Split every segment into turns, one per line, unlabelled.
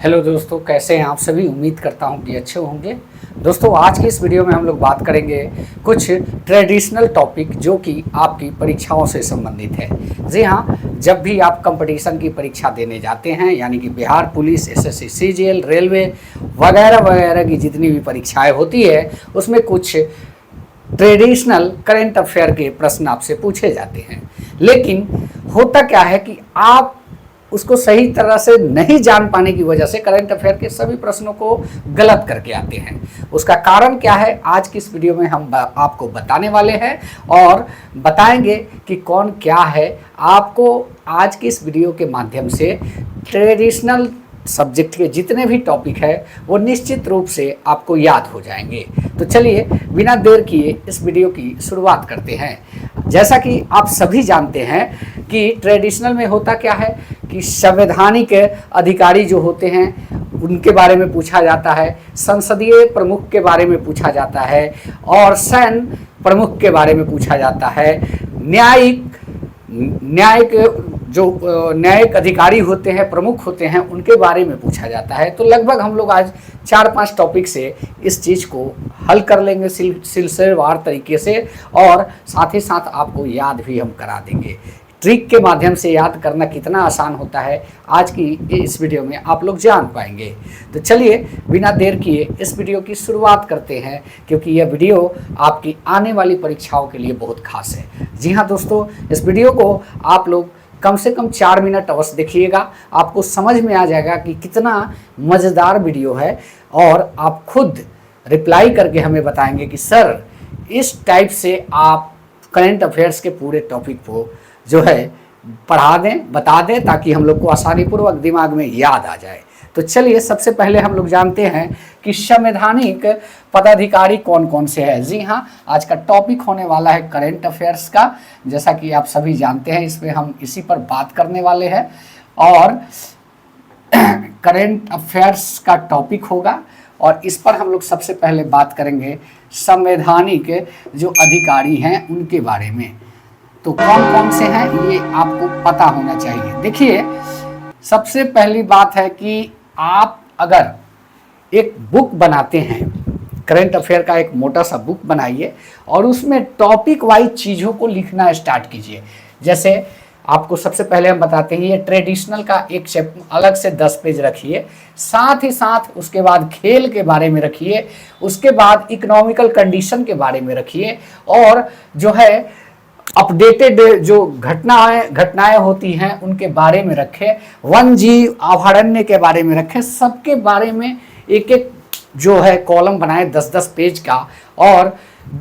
Hello दोस्तों, कैसे हैं आप सभी। उम्मीद करता हूं कि अच्छे होंगे। दोस्तों, आज की इस वीडियो में हम लोग बात करेंगे कुछ ट्रेडिशनल टॉपिक जो कि आपकी परीक्षाओं से संबंधित है। जी हाँ, जब भी आप कंपटीशन की परीक्षा देने जाते हैं, यानी कि Bihar police, SSC, CGL, railway वगैरह वगैरह की जितनी भी परीक्षाएँ होती है, उसमें कुछ ट्रेडिशनल करंट अफेयर के प्रश्न आपसे पूछे जाते हैं। लेकिन होता क्या है कि आप उसको सही तरह से नहीं जान पाने की वजह से करंट अफेयर के सभी प्रश्नों को गलत करके आते हैं। उसका कारण क्या है, आज की इस वीडियो में हम आपको बताने वाले हैं और बताएंगे कि कौन क्या है। आपको आज की इस वीडियो के माध्यम से ट्रेडिशनल सब्जेक्ट के जितने भी टॉपिक है वो निश्चित रूप से आपको याद हो जाएंगे। तो चलिए बिना देर किए इस वीडियो की शुरुआत करते हैं। जैसा कि आप सभी जानते हैं कि ट्रेडिशनल में होता क्या है कि संवैधानिक अधिकारी जो होते हैं उनके बारे में पूछा जाता है, संसदीय प्रमुख के बारे में पूछा जाता है और सैन्य प्रमुख के बारे में पूछा जाता है। न्यायिक अधिकारी होते हैं, प्रमुख होते हैं, उनके बारे में पूछा जाता है। तो लगभग हम लोग आज 4-5 टॉपिक से इस चीज़ को हल कर लेंगे सिलसिलेवार तरीके से, और साथ ही साथ आपको याद भी हम करा देंगे। ट्रिक के माध्यम से याद करना कितना आसान होता है आज की इस वीडियो में आप लोग जान पाएंगे। तो चलिए बिना देर किए इस वीडियो की शुरुआत करते हैं, क्योंकि यह वीडियो आपकी आने वाली परीक्षाओं के लिए बहुत खास है। जी हाँ दोस्तों, इस वीडियो को आप लोग कम से कम 4 मिनट अवश्य देखिएगा। आपको समझ में आ जाएगा कि कितना मज़ेदार वीडियो है, और आप खुद रिप्लाई करके हमें बताएंगे कि सर इस टाइप से आप करंट अफेयर्स के पूरे टॉपिक को जो है पढ़ा दें, बता दें, ताकि हम लोग को आसानीपूर्वक दिमाग में याद आ जाए। तो चलिए सबसे पहले हम लोग जानते हैं कि संवैधानिक पदाधिकारी कौन कौन से हैं। जी हाँ, आज का टॉपिक होने वाला है करंट अफेयर्स का। जैसा कि आप सभी जानते हैं, इसमें हम इसी पर बात करने वाले हैं और करंट अफेयर्स का टॉपिक होगा, और इस पर हम लोग सबसे पहले बात करेंगे संवैधानिक जो अधिकारी हैं उनके बारे में। तो कौन कौन से हैं ये आपको पता होना चाहिए। देखिए, सबसे पहली बात है कि आप अगर एक बुक बनाते हैं, करंट अफेयर का एक मोटा सा बुक बनाइए और उसमें टॉपिक वाइज चीज़ों को लिखना स्टार्ट कीजिए। जैसे आपको सबसे पहले हम बताते हैं, ये ट्रेडिशनल का एक अलग से 10 पेज रखिए, साथ ही साथ उसके बाद खेल के बारे में रखिए, उसके बाद इकोनॉमिकल कंडीशन के बारे में रखिए, और जो है अपडेटेड जो घटनाएं होती हैं उनके बारे में रखें, वन जीव अभयारण्य के बारे में रखें, सबके बारे में एक एक जो है कॉलम बनाए 10-10 पेज का, और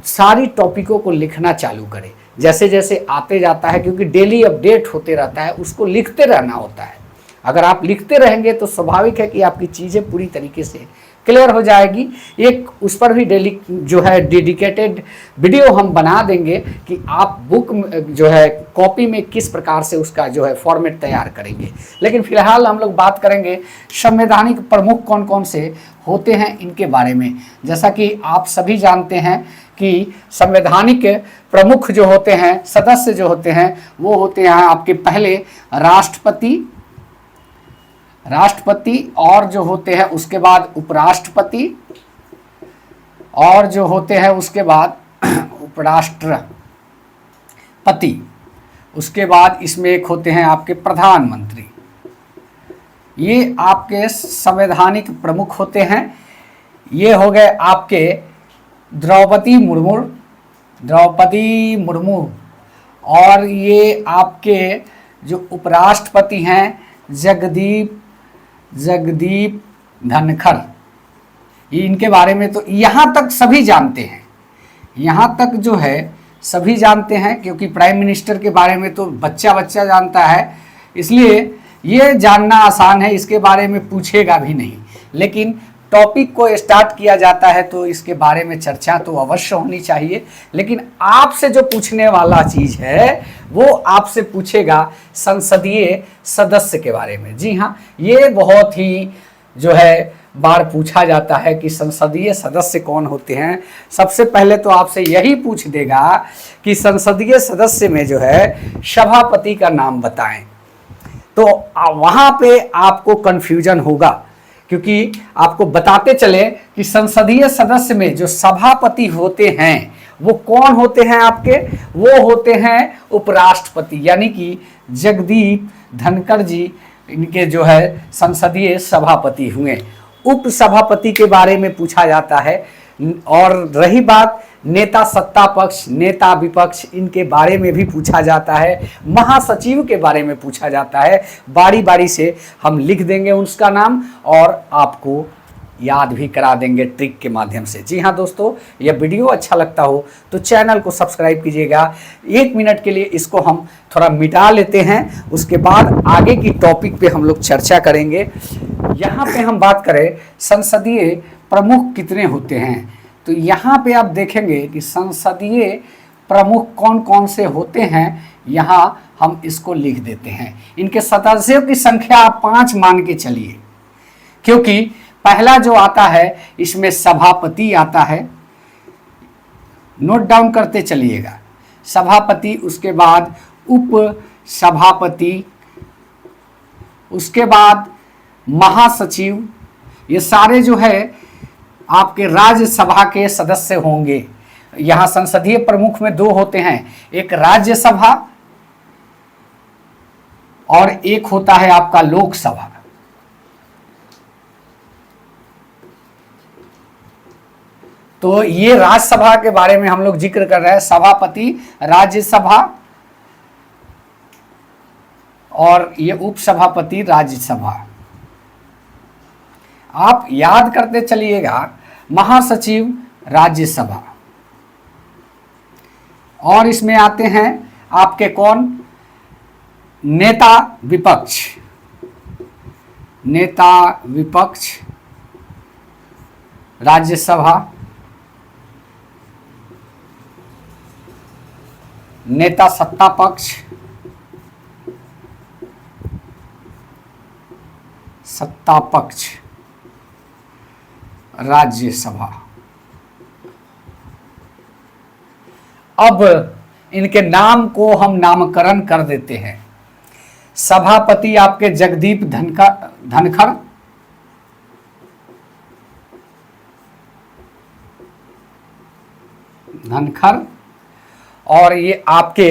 सारी टॉपिकों को लिखना चालू करें जैसे जैसे आते जाता है, क्योंकि डेली अपडेट होते रहता है, उसको लिखते रहना होता है। अगर आप लिखते रहेंगे तो स्वाभाविक है कि आपकी चीज़ें पूरी तरीके से क्लियर हो जाएगी। एक उस पर भी डेली जो है डेडिकेटेड वीडियो हम बना देंगे कि आप बुक जो है कॉपी में किस प्रकार से उसका जो है फॉर्मेट तैयार करेंगे। लेकिन फिलहाल हम लोग बात करेंगे संवैधानिक प्रमुख कौन कौन से होते हैं इनके बारे में। जैसा कि आप सभी जानते हैं कि संवैधानिक प्रमुख जो होते हैं, सदस्य जो होते हैं, वो होते हैं आपके पहले राष्ट्रपति, और जो होते हैं उसके बाद उपराष्ट्रपति, और जो होते हैं उसके बाद उपराष्ट्रपति, उसके बाद इसमें एक होते हैं आपके प्रधानमंत्री। ये आपके संवैधानिक प्रमुख होते हैं। ये हो गए आपके द्रौपदी मुर्मू, और ये आपके जो उपराष्ट्रपति हैं जगदीप धनखड़। इनके बारे में तो यहाँ तक सभी जानते हैं, यहाँ तक जो है सभी जानते हैं, क्योंकि प्राइम मिनिस्टर के बारे में तो बच्चा बच्चा जानता है, इसलिए ये जानना आसान है, इसके बारे में पूछेगा भी नहीं। लेकिन टॉपिक को स्टार्ट किया जाता है तो इसके बारे में चर्चा तो अवश्य होनी चाहिए। लेकिन आपसे जो पूछने वाला चीज़ है वो आपसे पूछेगा संसदीय सदस्य के बारे में। जी हाँ, ये बहुत ही जो है बार पूछा जाता है कि संसदीय सदस्य कौन होते हैं। सबसे पहले तो आपसे यही पूछ देगा कि संसदीय सदस्य में जो है सभापति का नाम बताएं। तो वहाँ पे आपको कन्फ्यूजन होगा क्योंकि आपको बताते चले कि संसदीय सदस्य में जो सभापति होते हैं वो कौन होते हैं आपके, वो होते हैं उपराष्ट्रपति, यानी कि जगदीप धनखड़ जी इनके जो है संसदीय सभापति हुए। उप सभापति के बारे में पूछा जाता है। और रही बात नेता सत्ता पक्ष, नेता विपक्ष, इनके बारे में भी पूछा जाता है। महासचिव के बारे में पूछा जाता है। बारी बारी से हम लिख देंगे उसका नाम और आपको याद भी करा देंगे ट्रिक के माध्यम से। जी हाँ दोस्तों, यह वीडियो अच्छा लगता हो तो चैनल को सब्सक्राइब कीजिएगा। 1 मिनट के लिए इसको हम थोड़ा मिटा लेते हैं, उसके बाद आगे की टॉपिक पे हम लोग चर्चा करेंगे। यहाँ पे हम बात करें संसदीय प्रमुख कितने होते हैं, तो यहाँ पे आप देखेंगे कि संसदीय प्रमुख कौन कौन से होते हैं, यहाँ हम इसको लिख देते हैं। इनके सदस्यों की संख्या आप 5 मान के चलिए, क्योंकि पहला जो आता है इसमें सभापति आता है, नोट डाउन करते चलिएगा। सभापति, उसके बाद उप सभापति, उसके बाद महासचिव, ये सारे जो है आपके राज्यसभा के सदस्य होंगे। यहाँ संसदीय प्रमुख में 2 होते हैं, एक राज्यसभा और एक होता है आपका लोकसभा। तो ये राज्यसभा के बारे में हम लोग जिक्र कर रहे हैं, सभापति, राज्यसभा और ये उपसभापति राज्यसभा। आप याद करते चलिएगा, महासचिव राज्यसभा, और इसमें आते हैं आपके कौन, नेता विपक्ष, नेता विपक्ष राज्यसभा, नेता सत्ता पक्ष, सत्ता पक्ष राज्यसभा। अब इनके नाम को हम नामकरण कर देते हैं। सभापति आपके जगदीप धनखड़, धनखड़, और ये आपके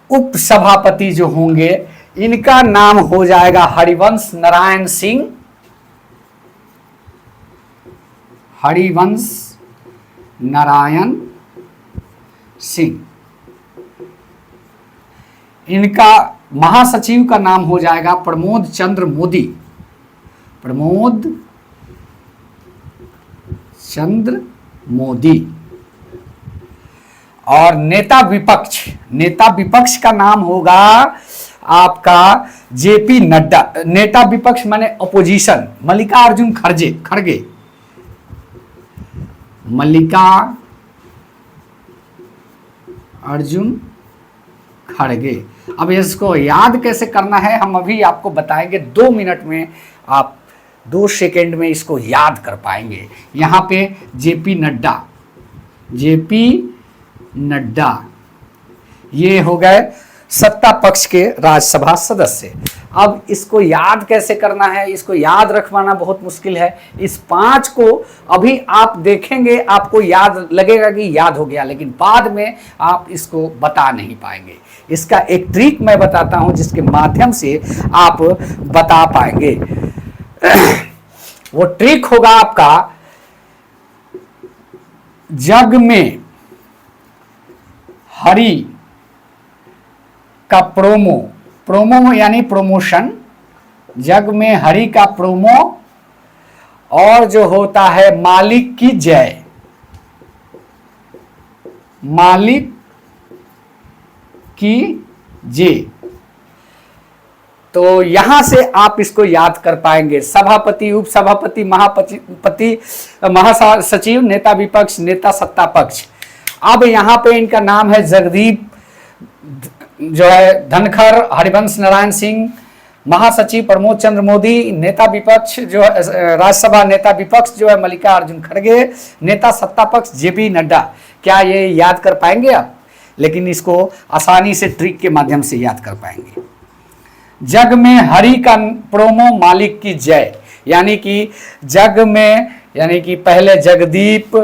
उप सभापति जो होंगे इनका नाम हो जाएगा हरिवंश नारायण सिंह, हरिवंश नारायण सिंह। इनका महासचिव का नाम हो जाएगा प्रमोद चंद्र मोदी, प्रमोद चंद्र मोदी। और नेता विपक्ष, नेता विपक्ष का नाम होगा आपका जेपी नड्डा। नेता विपक्ष माने अपोजिशन, मल्लिकार्जुन खड़गे, मल्लिका अर्जुन खड़गे। अब इसको याद कैसे करना है हम अभी आपको बताएंगे। 2 मिनट में आप 2 सेकेंड में इसको याद कर पाएंगे। यहाँ पे जेपी नड्डा, जेपी नड्डा, ये हो गए सत्ता पक्ष के राज्यसभा सदस्य। अब इसको याद कैसे करना है, इसको याद रखवाना बहुत मुश्किल है। इस 5 को अभी आप देखेंगे, आपको याद लगेगा कि याद हो गया, लेकिन बाद में आप इसको बता नहीं पाएंगे। इसका एक ट्रिक मैं बताता हूं जिसके माध्यम से आप बता पाएंगे। वो ट्रिक होगा आपका, जग में हरि का प्रोमो, प्रोमो यानी प्रमोशन, जग में हरि का प्रोमो, और जो होता है मालिक की जय, मालिक की जय। तो यहां से आप इसको याद कर पाएंगे। सभापति, उप सभापति, महासचिव, नेता विपक्ष, नेता सत्ता पक्ष। अब यहां पे इनका नाम है जगदीप जो है धनखड़, हरिवंश नारायण सिंह, महासचिव प्रमोद चंद्र मोदी, नेता विपक्ष जो राज्यसभा नेता विपक्ष जो है मल्लिकार्जुन खड़गे, नेता सत्ता पक्ष जेपी नड्डा। क्या ये याद कर पाएंगे आप? लेकिन इसको आसानी से ट्रिक के माध्यम से याद कर पाएंगे। जग में हरि का प्रोमो, मालिक की जय, यानी कि जग में, यानी कि पहले जगदीप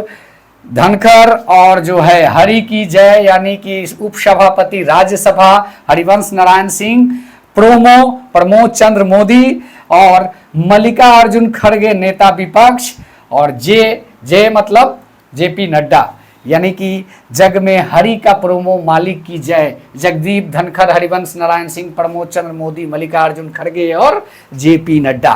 धनखड़ और जो है हरि की जय, यानी कि उपसभापति राज्यसभा हरिवंश नारायण सिंह, प्रोमो प्रमोद चंद्र मोदी, और मल्लिकार्जुन खड़गे नेता विपक्ष, और जे मतलब जेपी नड्डा, यानी कि जग में हरि का प्रोमो मालिक की जय, जगदीप धनखड़, हरिवंश नारायण सिंह, प्रमोद चंद्र मोदी, मल्लिकार्जुन खड़गे और जेपी नड्डा।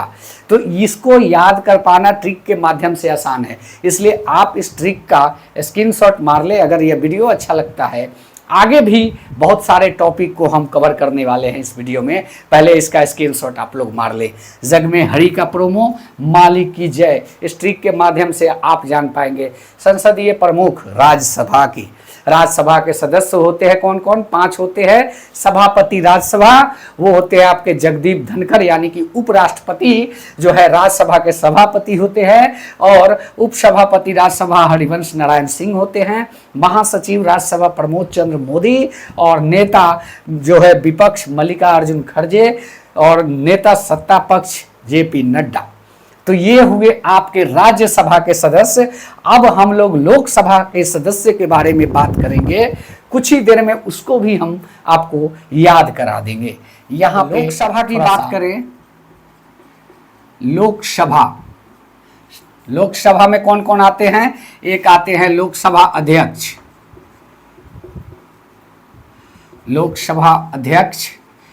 तो इसको याद कर पाना ट्रिक के माध्यम से आसान है, इसलिए आप इस ट्रिक का स्क्रीनशॉट मार ले। अगर यह वीडियो अच्छा लगता है, आगे भी बहुत सारे टॉपिक को हम कवर करने वाले हैं इस वीडियो में, पहले इसका स्क्रीनशॉट आप लोग मार ले। जग में हरि का प्रोमो मालिक की जय, इस ट्रिक के माध्यम से आप जान पाएंगे। संसदीय प्रमुख राज्यसभा की, राज्यसभा के सदस्य होते हैं कौन कौन? 5 होते हैं। सभापति राज्यसभा वो होते हैं आपके जगदीप धनखड़, यानी कि उपराष्ट्रपति जो है राज्यसभा के सभापति होते हैं, और उपसभापति राज्यसभा हरिवंश नारायण सिंह होते हैं। महासचिव राज्यसभा प्रमोद चंद्र मोदी, और नेता जो है विपक्ष मल्लिकार्जुन खड़गे, और नेता सत्ता पक्ष जेपी नड्डा। तो ये हुए आपके राज्यसभा के सदस्य। अब हम लोग लोकसभा के सदस्य के बारे में बात करेंगे, कुछ ही देर में उसको भी हम आपको याद करा देंगे। यहाँ पे लोकसभा की बात करें, लोकसभा में कौन कौन आते हैं? एक आते हैं लोकसभा अध्यक्ष, लोकसभा अध्यक्ष,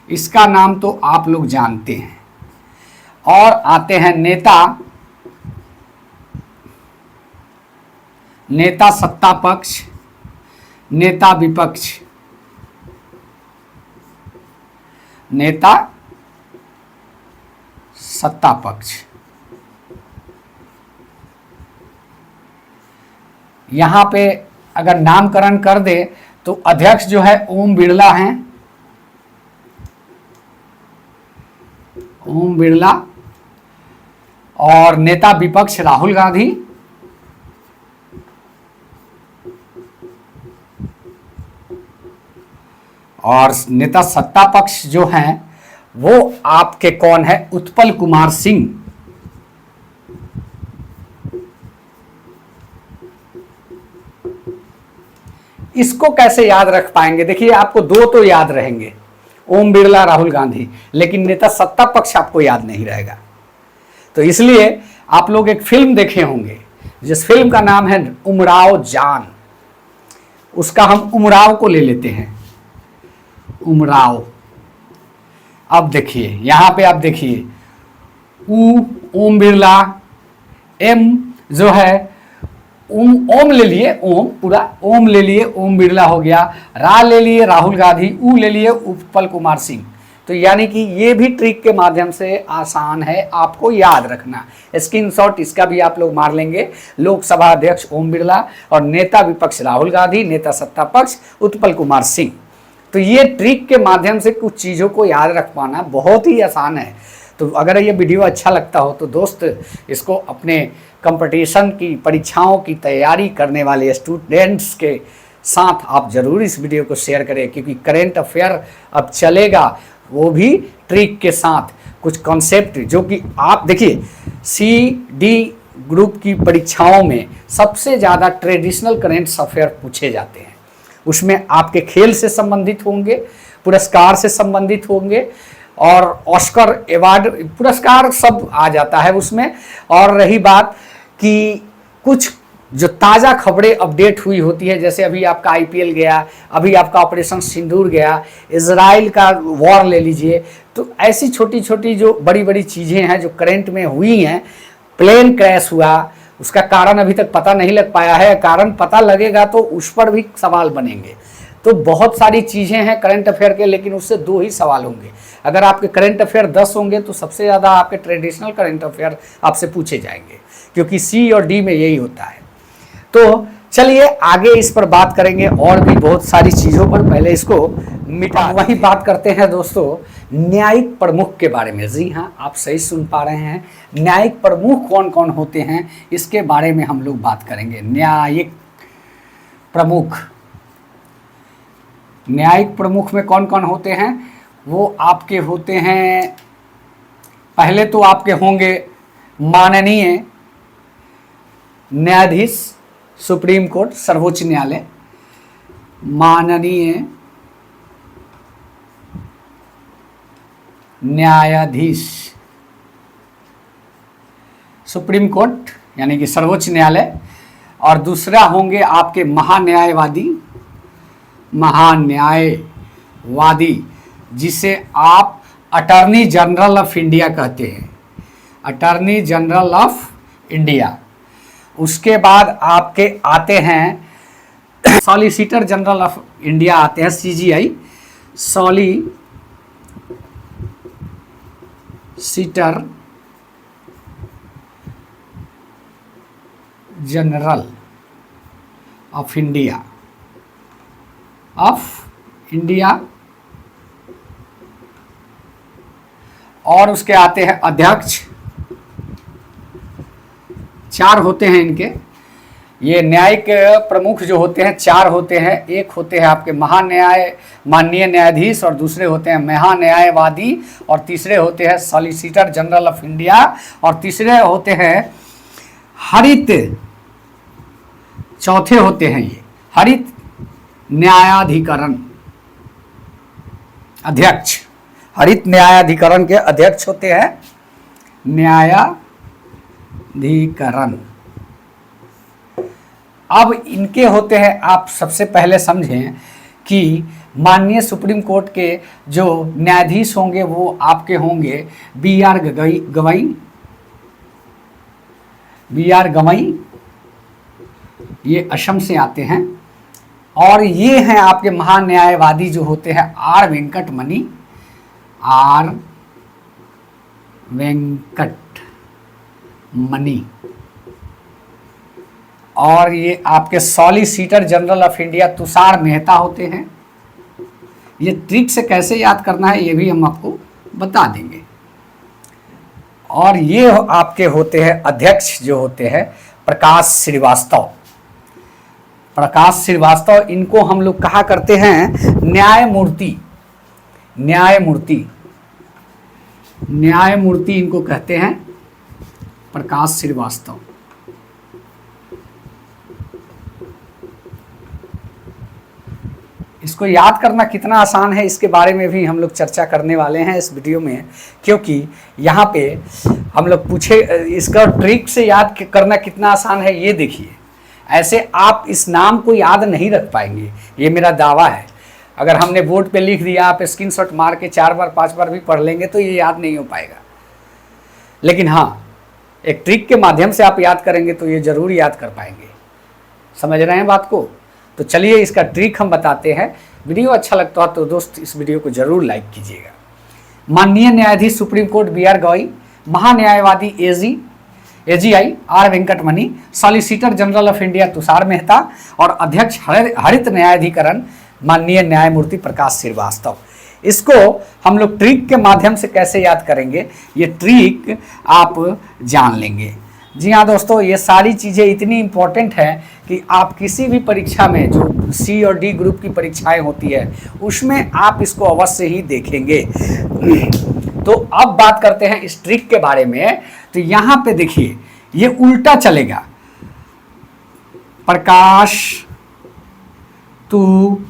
इसका नाम तो आप लोग जानते हैं। और आते हैं नेता, नेता सत्ता पक्ष, नेता विपक्ष, नेता सत्ता पक्ष। यहां पे अगर नामकरण कर दे तो अध्यक्ष जो है ओम बिरला हैं, ओम बिरला, और नेता विपक्ष राहुल गांधी, और नेता सत्ता पक्ष जो हैं वो आपके कौन है? उत्पल कुमार सिंह। इसको कैसे याद रख पाएंगे? देखिए आपको 2 तो याद रहेंगे, ओम बिरला राहुल गांधी, लेकिन नेता सत्ता पक्ष आपको याद नहीं रहेगा। तो इसलिए आप लोग एक फिल्म देखे होंगे जिस फिल्म का नाम है उमराव जान, उसका हम उमराव को ले लेते हैं, उमराव। अब देखिए यहां पे आप देखिए ओम बिरला, एम जो है ओम ले लिए, ओम पूरा ओम ले लिए, ओम बिरला हो गया, रा ले लिए राहुल गांधी, ऊ ले लिए उत्पल कुमार सिंह। तो यानी कि ये भी ट्रिक के माध्यम से आसान है आपको याद रखना। स्क्रीनशॉट इसका भी आप लोग मार लेंगे। लोकसभा अध्यक्ष ओम बिरला, और नेता विपक्ष राहुल गांधी, नेता सत्ता पक्ष उत्पल कुमार सिंह। तो ये ट्रिक के माध्यम से कुछ चीज़ों को याद रख पाना बहुत ही आसान है। तो अगर ये वीडियो अच्छा लगता हो तो दोस्त इसको अपने कंपटीशन की परीक्षाओं की तैयारी करने वाले स्टूडेंट्स के साथ आप ज़रूर इस वीडियो को शेयर करें, क्योंकि करेंट अफेयर अब चलेगा, वो भी ट्रिक के साथ। कुछ कॉन्सेप्ट जो कि आप देखिए CD ग्रुप की परीक्षाओं में सबसे ज़्यादा ट्रेडिशनल करेंट अफेयर पूछे जाते हैं। उसमें आपके खेल से संबंधित होंगे, पुरस्कार से संबंधित होंगे, और ऑस्कर अवार्ड पुरस्कार सब आ जाता है उसमें। और रही बात कि कुछ जो ताज़ा खबरें अपडेट हुई होती है, जैसे अभी आपका IPL गया, अभी आपका ऑपरेशन सिंदूर गया, इजराइल का वॉर ले लीजिए, तो ऐसी छोटी छोटी जो बड़ी बड़ी चीज़ें हैं जो करंट में हुई हैं। प्लेन क्रैश हुआ, उसका कारण अभी तक पता नहीं लग पाया है, कारण पता लगेगा तो उस पर भी सवाल बनेंगे। तो बहुत सारी चीज़ें हैं करंट अफेयर के, लेकिन उससे 2 ही सवाल होंगे। अगर आपके करंट अफेयर 10 होंगे तो सबसे ज़्यादा आपके ट्रेडिशनल करंट अफेयर आपसे पूछे जाएंगे, क्योंकि C और D में यही होता है। तो चलिए आगे इस पर बात करेंगे और भी बहुत सारी चीज़ों पर। पहले इसको मिटा, वही बात करते हैं दोस्तों न्यायिक प्रमुख के बारे में। जी हाँ, आप सही सुन पा रहे हैं, न्यायिक प्रमुख कौन कौन होते हैं इसके बारे में हम लोग बात करेंगे। न्यायिक प्रमुख, न्यायिक प्रमुख में कौन कौन होते हैं? वो आपके होते हैं, पहले तो आपके होंगे माननीय न्यायाधीश सुप्रीम कोर्ट सर्वोच्च न्यायालय, माननीय न्यायाधीश सुप्रीम कोर्ट यानी कि सर्वोच्च न्यायालय, और दूसरा होंगे आपके महान्यायवादी, महान्यायवादी जिसे आप अटॉर्नी जनरल ऑफ इंडिया कहते हैं, अटॉर्नी जनरल ऑफ इंडिया। उसके बाद आपके आते हैं सॉलिसिटर जनरल ऑफ इंडिया आते हैं, CGI, solicitor general of India, और उसके आते हैं अध्यक्ष, 4 होते हैं इनके। ये न्यायिक प्रमुख जो होते हैं 4 होते हैं। एक होते हैं आपके माननीय न्यायाधीश, और दूसरे होते हैं महान्यायवादी, और तीसरे होते हैं सॉलिसिटर जनरल ऑफ इंडिया, और तीसरे होते हैं हरित, चौथे होते हैं ये हरित न्यायाधिकरण अध्यक्ष। हरित न्यायाधिकरण के अध्यक्ष होते हैं न्यायाधिकरण। अब इनके होते हैं, आप सबसे पहले समझें कि माननीय सुप्रीम कोर्ट के जो न्यायाधीश होंगे वो आपके होंगे BR गवई, ये असम से आते हैं। और ये हैं आपके महान्यायवादी जो होते हैं R वेंकटमणि, और ये आपके solicitor general of India Tushar Mehta होते हैं। ये ट्रिक से कैसे याद करना है ये भी हम आपको बता देंगे। और ये आपके होते हैं अध्यक्ष जो होते हैं प्रकाश श्रीवास्तव। प्रकाश श्रीवास्तव, इनको हम लोग कहा करते हैं न्यायमूर्ति इनको कहते हैं प्रकाश श्रीवास्तव। इसको याद करना कितना आसान है इसके बारे में भी हम लोग चर्चा करने वाले हैं इस वीडियो में, क्योंकि यहाँ पे हम लोग पूछे इसका ट्रिक से याद करना कितना आसान है ये देखिए। ऐसे आप इस नाम को याद नहीं रख पाएंगे, ये मेरा दावा है। अगर हमने बोर्ड पे लिख दिया, आप स्क्रीनशॉट मार के 4 बार 5 बार भी पढ़ लेंगे तो ये याद नहीं हो पाएगा। लेकिन हाँ, एक ट्रिक के माध्यम से आप याद करेंगे तो ये जरूर याद कर पाएंगे। समझ रहे हैं बात को? तो चलिए इसका ट्रिक हम बताते हैं। वीडियो अच्छा लगता है तो दोस्त इस वीडियो को जरूर लाइक कीजिएगा। माननीय न्यायाधीश सुप्रीम कोर्ट BR गवई, महान्यायवादी AGI R Venkataramani, solicitor general of India Tushar Mehta, और अध्यक्ष हरित न्यायाधिकरण माननीय न्यायमूर्ति प्रकाश श्रीवास्तव। इसको हम लोग ट्रिक के माध्यम से कैसे याद करेंगे ये ट्रिक आप जान लेंगे। जी हाँ दोस्तों, ये सारी चीज़ें इतनी इम्पोर्टेंट हैं कि आप किसी भी परीक्षा में जो C और D ग्रुप की परीक्षाएं होती है उसमें आप इसको अवश्य ही देखेंगे। तो अब बात करते हैं इस ट्रिक के बारे में। तो यहाँ पे देखिए ये उल्टा चलेगा। प्रकाश तू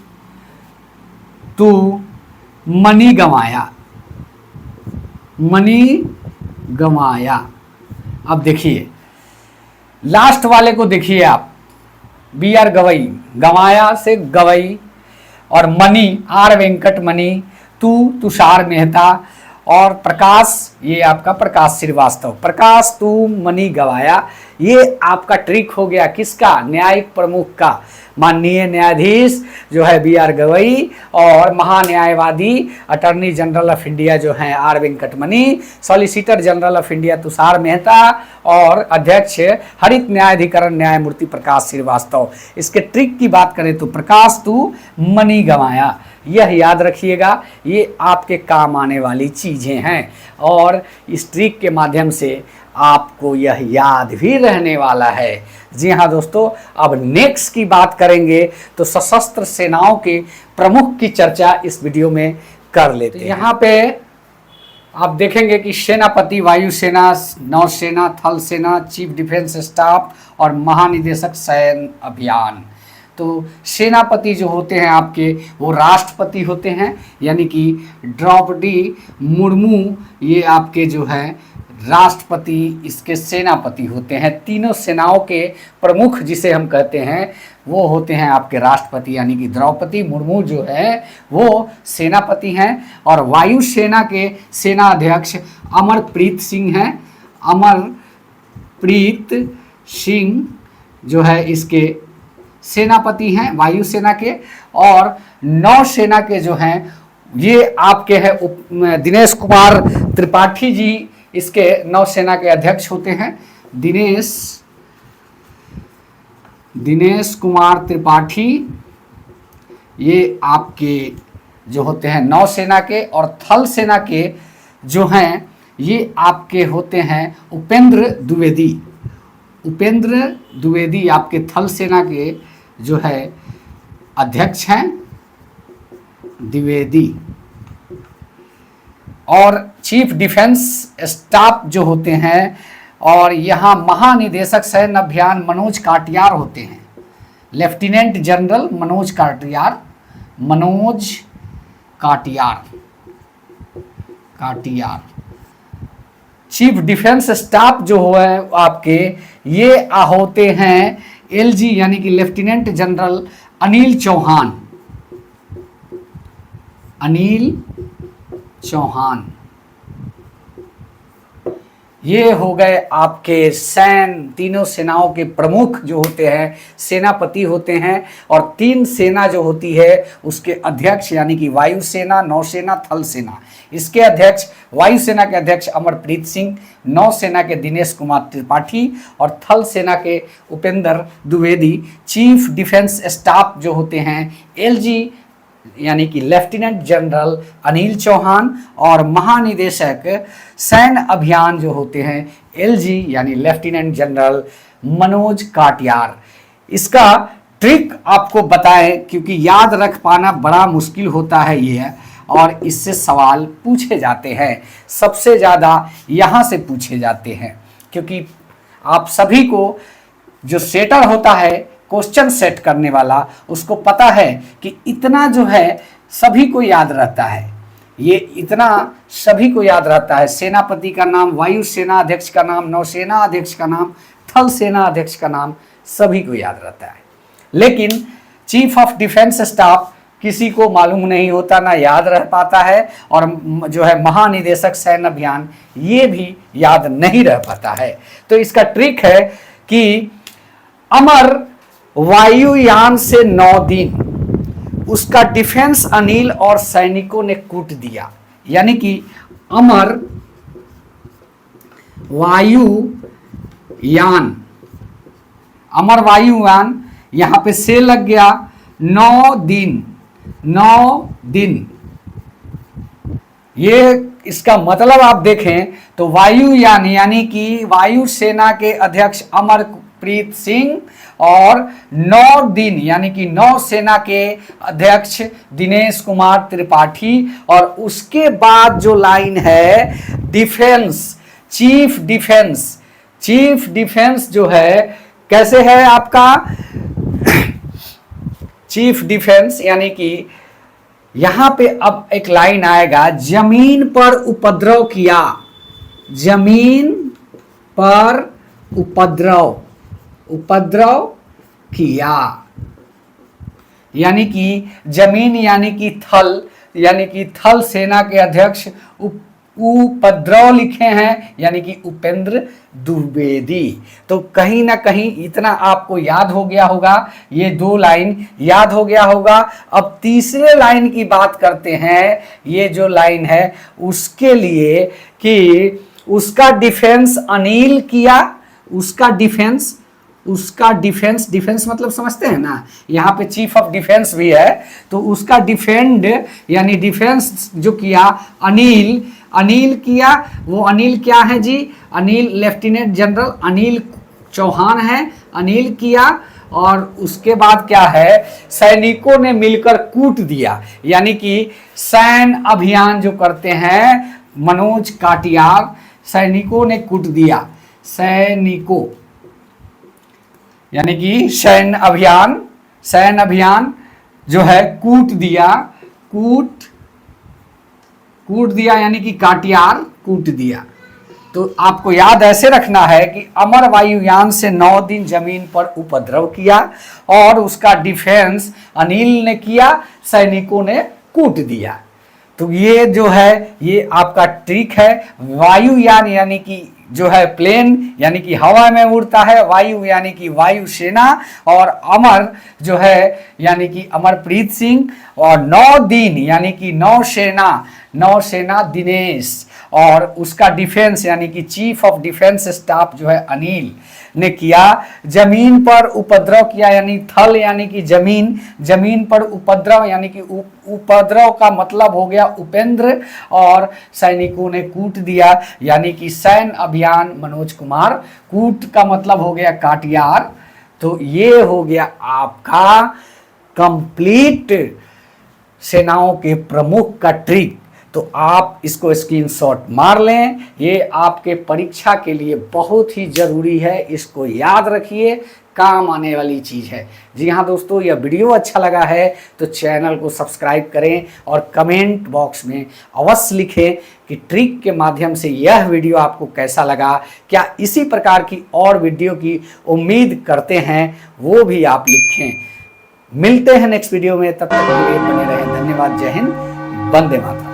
मनी गंवाया। अब देखिए लास्ट वाले को देखिए आप, BR गवई, गंवाया से गवई, और मणि R वेंकटमणि, तुषार मेहता, और प्रकाश ये आपका प्रकाश श्रीवास्तव। प्रकाश तू मनी गवाया, ये आपका ट्रिक हो गया किसका? न्यायिक प्रमुख का। माननीय न्यायाधीश जो है BR गवई, और महान्यायवादी अटॉर्नी जनरल ऑफ इंडिया जो है R Venkataramani, solicitor general of India Tushar Mehta, और अध्यक्ष हरित न्यायाधिकरण न्यायमूर्ति प्रकाश श्रीवास्तव। इसके ट्रिक की बात करें तो प्रकाश तू मनी गंवाया, यह याद रखिएगा। ये आपके काम आने वाली चीज़ें हैं, और इस ट्रिक के माध्यम से आपको यह याद भी रहने वाला है। जी हाँ दोस्तों, अब नेक्स्ट की बात करेंगे तो सशस्त्र सेनाओं के प्रमुख की चर्चा इस वीडियो में कर लेते हैं। यहाँ पे आप देखेंगे कि सेनापति, वायुसेना, नौसेना, थल सेना, चीफ डिफेंस स्टाफ और महानिदेशक सैन्य अभियान। तो सेनापति जो होते हैं आपके वो राष्ट्रपति होते हैं, यानी कि द्रौपदी मुर्मू ये आपके जो है राष्ट्रपति, इसके सेनापति होते हैं। तीनों सेनाओं के प्रमुख जिसे हम कहते हैं वो होते हैं आपके राष्ट्रपति, यानी कि द्रौपदी मुर्मू जो है वो सेनापति हैं। और वायुसेना के सेना अध्यक्ष अमरप्रीत सिंह हैं। अमरप्रीत सिंह जो है इसके सेनापति हैं वायुसेना के। और नौसेना के जो हैं ये आपके हैं दिनेश कुमार त्रिपाठी जी, इसके नौसेना के अध्यक्ष होते हैं। दिनेश कुमार त्रिपाठी ये आपके जो होते हैं नौसेना के। और थल सेना के जो हैं ये आपके होते हैं उपेंद्र द्विवेदी। उपेंद्र द्विवेदी आपके थल सेना के जो है अध्यक्ष हैं, द्विवेदी। और चीफ डिफेंस स्टाफ जो होते हैं और यहाँ महानिदेशक सैन्य अभियान मनोज काटियार होते हैं। Lieutenant general Manoj Katiyar. Chief defence staff जो है आपके ये होते हैं एलजी, यानी कि लेफ्टिनेंट जनरल अनिल चौहान। ये हो गए आपके तीनों सेनाओं के प्रमुख जो होते हैं सेनापति होते हैं। और तीन सेना जो होती है उसके अध्यक्ष, यानी कि वायुसेना, नौसेना, थल सेना। इसके अध्यक्ष, वायुसेना के अध्यक्ष अमरप्रीत सिंह, नौसेना के दिनेश कुमार त्रिपाठी और थल सेना के Upendra Dwivedi. Chief defence staff जो होते हैं एलजी, यानी कि लेफ्टिनेंट जनरल अनिल चौहान। और महानिदेशक सैन्य अभियान जो होते हैं एलजी, यानी लेफ्टिनेंट जनरल मनोज काटियार। इसका ट्रिक आपको बताएं क्योंकि याद रख पाना बड़ा मुश्किल होता है ये, और इससे सवाल पूछे जाते हैं। सबसे ज़्यादा यहाँ से पूछे जाते हैं क्योंकि आप सभी को जो सेटर होता है क्वेश्चन सेट करने वाला उसको पता है कि इतना जो है सभी को याद रहता है। ये इतना सभी को याद रहता है। सेनापति का नाम, वायुसेना अध्यक्ष का नाम, नौसेना अध्यक्ष का नाम, थल सेना अध्यक्ष का नाम सभी को याद रहता है। लेकिन चीफ ऑफ डिफेंस स्टाफ किसी को मालूम नहीं होता, ना याद रह पाता है। और जो है महानिदेशक सैन्य अभियान ये भी याद नहीं रह पाता है। तो इसका ट्रिक है कि अमर वायुयान से 9 दिन उसका डिफेंस अनिल और सैनिकों ने कूट दिया, यानी कि अमर वायुयान यहां पे से लग गया 9 दिन। ये इसका मतलब आप देखें तो वायुयान यानी कि वायुसेना के अध्यक्ष अमरप्रीत सिंह और 9 दिन यानी कि नौसेना के अध्यक्ष दिनेश कुमार त्रिपाठी। और उसके बाद जो लाइन है चीफ डिफेंस जो है कैसे है आपका चीफ डिफेंस, यानी कि यहां पे अब एक लाइन आएगा, जमीन पर उपद्रव किया, यानी कि जमीन यानी कि थल सेना के अध्यक्ष उपद्रव लिखे हैं, यानी कि उपेंद्र द्विवेदी। तो कहीं ना कहीं इतना आपको याद हो गया होगा, ये 2 लाइन याद हो गया होगा। अब तीसरे लाइन की बात करते हैं। ये जो लाइन है उसके लिए कि उसका डिफेंस अनिल किया, उसका डिफेंस मतलब समझते हैं ना, यहाँ पे चीफ ऑफ डिफेंस भी है। तो उसका डिफेंड यानी डिफेंस जो किया अनिल किया। वो अनिल क्या है जी? अनिल लेफ्टिनेंट जनरल अनिल चौहान है, अनिल किया। और उसके बाद क्या है, सैनिकों ने मिलकर कूट दिया, यानी कि सैन्य अभियान जो करते हैं मनोज काटियार, सैनिकों ने कूट दिया, सैनिकों यानी कि सैन्य अभियान जो है कूट दिया यानी कि काटियार कूट दिया। तो आपको याद ऐसे रखना है कि अमर वायुयान से 9 दिन जमीन पर उपद्रव किया और उसका डिफेंस अनिल ने किया, सैनिकों ने कूट दिया। तो ये जो है ये आपका ट्रिक है। वायुयान यानी कि जो है प्लेन यानी कि हवा में उड़ता है, वायु यानी कि वायुसेना, और अमर जो है यानी कि अमरप्रीत सिंह, और 9 दिन यानी कि नौसेना दिनेश, और उसका डिफेंस यानी कि चीफ ऑफ डिफेंस स्टाफ जो है अनिल ने किया। जमीन पर उपद्रव किया यानी थल यानी कि जमीन पर उपद्रव यानी कि उपद्रव का मतलब हो गया उपेंद्र, और सैनिकों ने कूट दिया यानी कि सैन्य अभियान मनोज कुमार, कूट का मतलब हो गया काटियार। तो ये हो गया आपका कंप्लीट सेनाओं के प्रमुख का ट्रिक। तो आप इसको स्क्रीनशॉट मार लें, ये आपके परीक्षा के लिए बहुत ही ज़रूरी है, इसको याद रखिए, काम आने वाली चीज़ है। जी हाँ दोस्तों, यह वीडियो अच्छा लगा है तो चैनल को सब्सक्राइब करें और कमेंट बॉक्स में अवश्य लिखें कि ट्रिक के माध्यम से यह वीडियो आपको कैसा लगा। क्या इसी प्रकार की और वीडियो की उम्मीद करते हैं, वो भी आप लिखें। मिलते हैं नेक्स्ट वीडियो में, तब तक के लिए बने रहें। धन्यवाद। जय हिंद, वंदे मातरम।